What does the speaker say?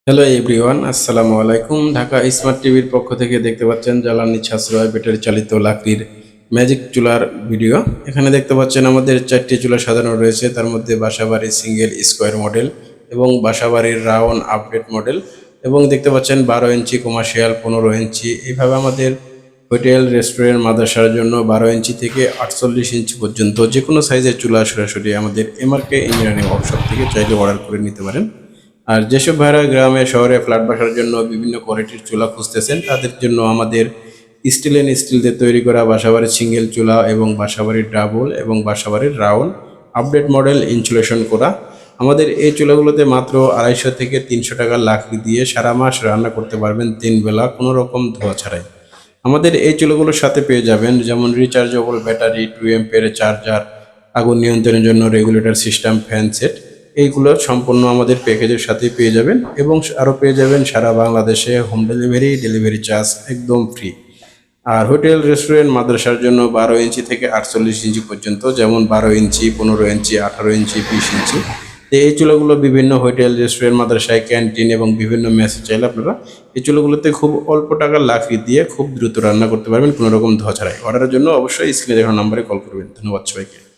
Hello everyone, আসসালামু আলাইকুম। Dhaka smart টিভির পক্ষ থেকে দেখতে পাচ্ছেন জ্বালানি সাশ্রয় ব্যাটারি চালিত লাকড়ির ম্যাজিক চুলার ভিডিও। এখানে দেখতে পাচ্ছেন আমাদের 4টি চুলা সাজানো রয়েছে, তার মধ্যে বাসাবাড়ির সিঙ্গেল স্কোয়ার মডেল এবং বাসাবাড়ির রাউন্ড আপডেট মডেল, এবং দেখতে পাচ্ছেন 12 ইঞ্চি কমার্শিয়াল, 15 ইঞ্চি। এইভাবে আমাদের হোটেল, রেস্টুরেন্ট, মাদ্রাসার জন্য 12 ইঞ্চি থেকে 48 ইঞ্চি পর্যন্ত যে কোনো সাইজের চুলা সরাসরি আমাদের এমআরকে ইঞ্জিনিয়ারিং ওয়ার্কশপ থেকে চাইলে অর্ডার করে নিতে পারেন। আর যেসব ভাইরা গ্রামে শহরে ফ্ল্যাট বাসার জন্য বিভিন্ন কোয়ালিটির চুলা খুঁজতেছেন, তাদের জন্য আমাদের স্টিল দিয়ে তৈরি করা বাসাবাড়ির সিঙ্গেল চুলা এবং বাসাবাড়ির ডাবল এবং বাসাবাড়ির রাউন্ড আপডেট মডেল ইনসুলেশন করা। আমাদের এই চুলাগুলোতে মাত্র 250 থেকে 300 টাকা লাকড়ি দিয়ে সারা মাস রান্না করতে পারবেন 3 বেলা কোনো রকম ধোয়া ছাড়াই। আমাদের এই চুলাগুলোর সাথে পেয়ে যাবেন যেমন রিচার্জেবল ব্যাটারি, 2 এর চার্জার, আগুন নিয়ন্ত্রণের জন্য রেগুলেটর সিস্টেম, ফ্যান সেট। এইগুলো সম্পূর্ণ আমাদের প্যাকেজের সাথেই পেয়ে যাবেন, এবং আরও পেয়ে যাবেন সারা বাংলাদেশে হোম ডেলিভারি চার্জ একদম ফ্রি। আর হোটেল, রেস্টুরেন্ট, মাদ্রাসার জন্য 12 ইঞ্চি থেকে 48 ইঞ্চি পর্যন্ত, যেমন 12 ইঞ্চি, 15 ইঞ্চি, 18 ইঞ্চি, 20 ইঞ্চি। তো এই চুলাগুলো বিভিন্ন হোটেল, রেস্টুরেন্ট, মাদ্রাসায়, ক্যান্টিন এবং বিভিন্ন মেসে চাইলে আপনারা এই চুলাগুলোতে খুব অল্প টাকার লাকড়ি দিয়ে খুব দ্রুত রান্না করতে পারবেন কোনো রকম ধোঁয়া ছাড়াই। অর্ডারের জন্য অবশ্যই স্ক্রিনে দেখানো নাম্বারে কল করবেন। ধন্যবাদ সবাইকে।